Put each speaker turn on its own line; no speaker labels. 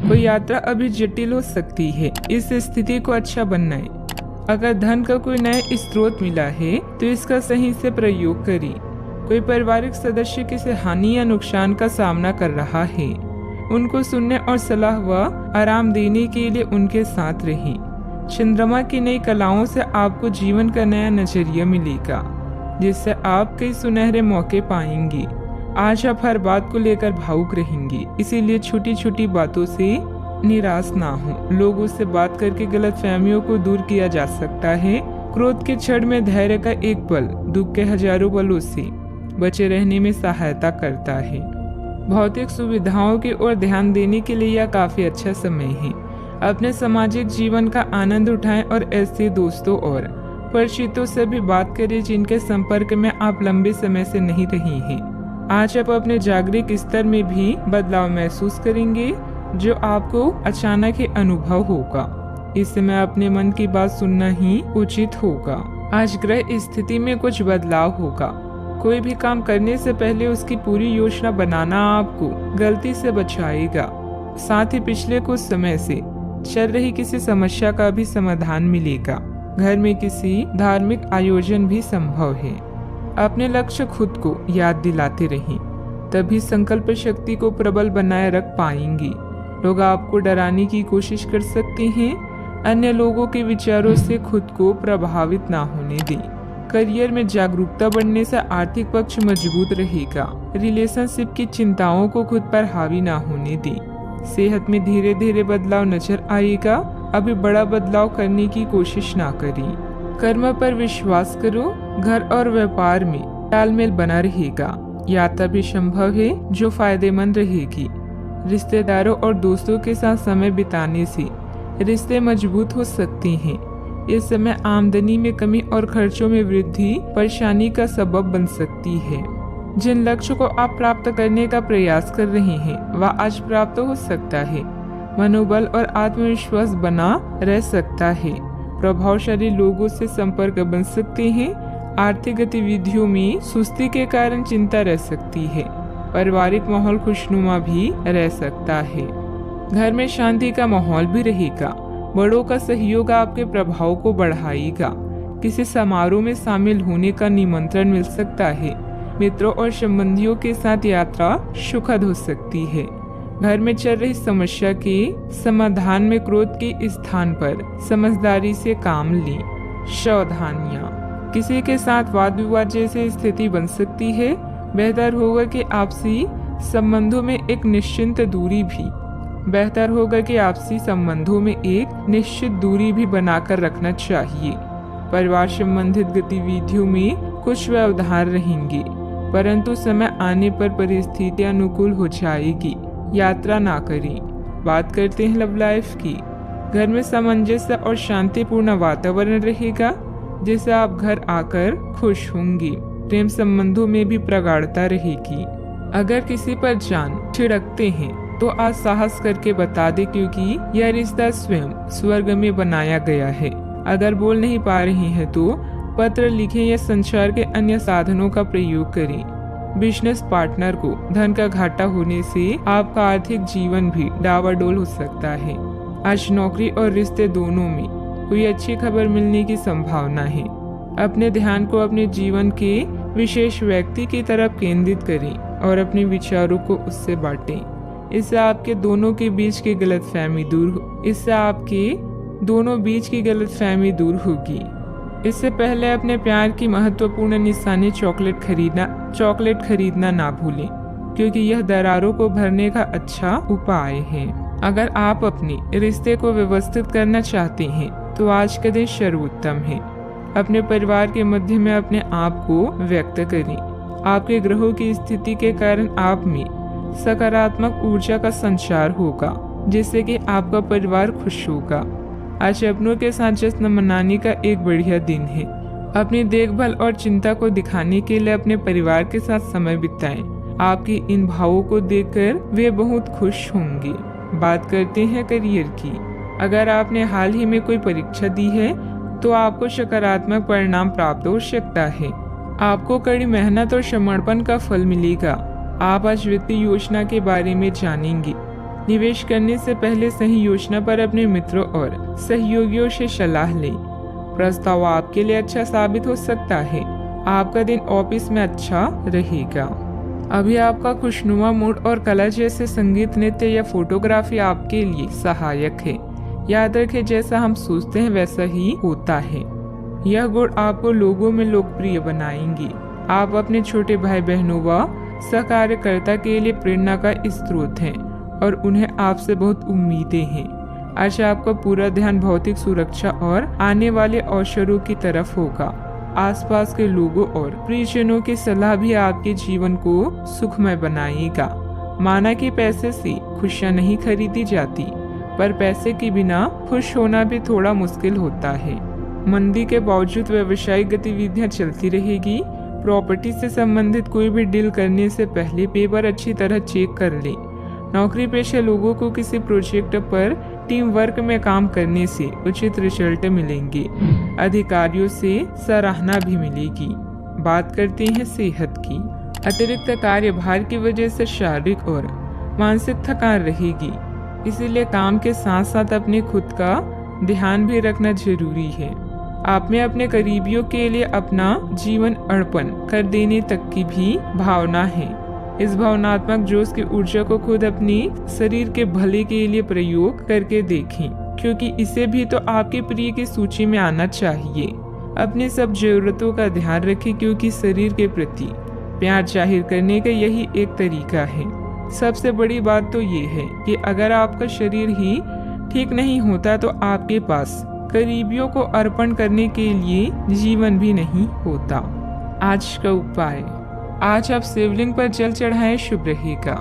कोई यात्रा अभी जटिल हो सकती है, इस स्थिति को अच्छा बनाएं। अगर धन का कोई नया स्रोत मिला है तो इसका सही से प्रयोग करें। कोई पारिवारिक सदस्य किसी हानि या नुकसान का सामना कर रहा है, उनको सुनने और सलाह व आराम देने के लिए उनके साथ रहें। चंद्रमा की नई कलाओं से आपको जीवन का नया नजरिया मिलेगा, जिससे आप कई सुनहरे मौके पाएंगे। आज आप हर बात को लेकर भावुक रहेंगे, इसीलिए छोटी छोटी बातों से निराश ना हो। लोगों से बात करके गलतफहमियों को दूर किया जा सकता है। क्रोध के क्षण में धैर्य का एक पल दुख के हजारों पलों से बचे रहने में सहायता करता है। भौतिक सुविधाओं की ओर ध्यान देने के लिए यह काफी अच्छा समय है। अपने सामाजिक जीवन का आनंद उठाएं और ऐसे दोस्तों और परिचितों से भी बात करें जिनके संपर्क में आप लंबे समय से नहीं रही हैं। आज आप अपने जागरूक स्तर में भी बदलाव महसूस करेंगे, जो आपको अचानक ही अनुभव होगा। इस समय अपने मन की बात सुनना ही उचित होगा। आज ग्रह स्थिति में कुछ बदलाव होगा। कोई भी काम करने से पहले उसकी पूरी योजना बनाना आपको गलती से बचाएगा। साथ ही पिछले कुछ समय से चल रही किसी समस्या का भी समाधान मिलेगा। घर में किसी धार्मिक आयोजन भी संभव है। अपने लक्ष्य खुद को याद दिलाते रहें, तभी संकल्प शक्ति को प्रबल बनाए रख पाएंगे। लोग आपको डराने की कोशिश कर सकते हैं। अन्य लोगों के विचारों से खुद को प्रभावित ना होने दें। करियर में जागरूकता बढ़ने से आर्थिक पक्ष मजबूत रहेगा। रिलेशनशिप की चिंताओं को खुद पर हावी ना होने दें। सेहत में धीरे धीरे बदलाव नजर आएगा। अभी बड़ा बदलाव करने की कोशिश ना करें। कर्म पर विश्वास करो। घर और व्यापार में तालमेल बना रहेगा। यात्रा भी संभव है जो फायदेमंद रहेगी। रिश्तेदारों और दोस्तों के साथ समय बिताने से रिश्ते मजबूत हो सकते हैं। इस समय आमदनी में कमी और खर्चों में वृद्धि परेशानी का सबब बन सकती है। जिन लक्ष्य को आप प्राप्त करने का प्रयास कर रहे हैं वह आज प्राप्त हो सकता है। मनोबल और आत्मविश्वास बना रह सकता है। प्रभावशाली लोगों से संपर्क बन सकते हैं। आर्थिक गतिविधियों में सुस्ती के कारण चिंता रह सकती है। पारिवारिक माहौल खुशनुमा भी रह सकता है। घर में शांति का माहौल भी रहेगा। बड़ों का सहयोग आपके प्रभाव को बढ़ाएगा। किसी समारोह में शामिल होने का निमंत्रण मिल सकता है। मित्रों और संबंधियों के साथ यात्रा सुखद हो सकती है। घर में चल रही समस्या के समाधान में क्रोध के स्थान पर समझदारी से काम लें। सावधानियां, किसी के साथ वाद विवाद जैसी स्थिति बन सकती है। बेहतर होगा कि आपसी संबंधों में एक निश्चित दूरी भी बनाकर रखना चाहिए। परिवार संबंधित गतिविधियों में कुछ व्यवधान रहेंगे, परंतु समय आने पर परिस्थितियां अनुकूल हो जाएगी। यात्रा ना करें। बात करते हैं लव लाइफ की। घर में सामंजस्य और शांतिपूर्ण वातावरण रहेगा, जिससे आप घर आकर खुश होंगे। प्रेम संबंधों में भी प्रगाढ़ता रहेगी। अगर किसी पर जान छिड़कते हैं तो आज साहस करके बता दे, क्योंकि यह रिश्ता स्वयं स्वर्ग में बनाया गया है। अगर बोल नहीं पा रहे हैं तो पत्र लिखें या संचार के अन्य साधनों का प्रयोग करें। बिजनेस पार्टनर को धन का घाटा होने से आपका आर्थिक जीवन भी डावाडोल हो सकता है। आज नौकरी और रिश्ते दोनों में कोई अच्छी खबर मिलने की संभावना है। अपने ध्यान को अपने जीवन के विशेष व्यक्ति की तरफ केंद्रित करें और अपने विचारों को उससे बांटें। इससे आपके दोनों बीच की गलतफहमी दूर होगी। इससे पहले अपने प्यार की महत्वपूर्ण निशानी चॉकलेट खरीदना ना भूलें, क्योंकि यह दरारों को भरने का अच्छा उपाय है। अगर आप अपने रिश्ते को व्यवस्थित करना चाहते हैं तो आज का दिन सर्वोत्तम है। अपने परिवार के मध्य में अपने आप को व्यक्त करें। आपके ग्रहों की स्थिति के कारण आप में सकारात्मक ऊर्जा का संचार होगा, जिससे कि आपका परिवार खुश होगा। आज अपनों के साथ जश्न मनाने का एक बढ़िया दिन है। अपनी देखभाल और चिंता को दिखाने के लिए अपने परिवार के साथ समय बिताएं। आपके इन भावों को देखकर वे बहुत खुश होंगे। बात करते हैं करियर की। अगर आपने हाल ही में कोई परीक्षा दी है तो आपको सकारात्मक परिणाम प्राप्त हो सकता है। आपको कड़ी मेहनत और समर्पण का फल मिलेगा। आप आज वित्तीय योजना के बारे में जानेंगे। निवेश करने से पहले सही योजना पर अपने मित्रों और सहयोगियों से सलाह लें। प्रस्ताव आपके लिए अच्छा साबित हो सकता है। आपका दिन ऑफिस में अच्छा रहेगा। अभी आपका खुशनुमा मूड और कला जैसे संगीत, नृत्य या फोटोग्राफी आपके लिए सहायक है। याद रखें, जैसा हम सोचते हैं वैसा ही होता है। यह गुण आपको लोगों में लोकप्रिय बनाएंगे। आप अपने छोटे भाई बहनों व सहकार्यकर्ता के लिए प्रेरणा का स्रोत हैं और उन्हें आपसे बहुत उम्मीदें हैं। आज आपका पूरा ध्यान भौतिक सुरक्षा और आने वाले अवसरों की तरफ होगा। आसपास के लोगों और प्रियजनों की सलाह भी आपके जीवन को सुखमय बनाएगा। माना कि पैसे से खुशियां नहीं खरीदी जाती, पर पैसे के बिना खुश होना भी थोड़ा मुश्किल होता है। मंदी के बावजूद व्यावसायिक गतिविधियां चलती रहेगी। प्रॉपर्टी से संबंधित कोई भी डील करने से पहले पेपर अच्छी तरह चेक कर ले। नौकरी पेशे लोगों को किसी प्रोजेक्ट पर टीम वर्क में काम करने से उचित रिजल्ट मिलेंगे। अधिकारियों से सराहना भी मिलेगी। बात करते हैं सेहत की। अतिरिक्त कार्यभार की वजह से शारीरिक और मानसिक थकान रहेगी, इसीलिए काम के साथ साथ अपने खुद का ध्यान भी रखना जरूरी है। आप में अपने करीबियों के लिए अपना जीवन अर्पण कर देने तक की भी भावना है। इस भावनात्मक जोश की ऊर्जा को खुद अपनी शरीर के भले के लिए प्रयोग करके देखें, क्योंकि इसे भी तो आपके प्रिय की सूची में आना चाहिए। अपनी सब जरूरतों का ध्यान रखें, क्योंकि शरीर के प्रति प्यार जाहिर करने का यही एक तरीका है। सबसे बड़ी बात तो ये है कि अगर आपका शरीर ही ठीक नहीं होता तो आपके पास करीबियों को अर्पण करने के लिए जीवन भी नहीं होता। आज का उपाय, आज आप शिवलिंग पर जल चढ़ाएं, शुभ रहेगा।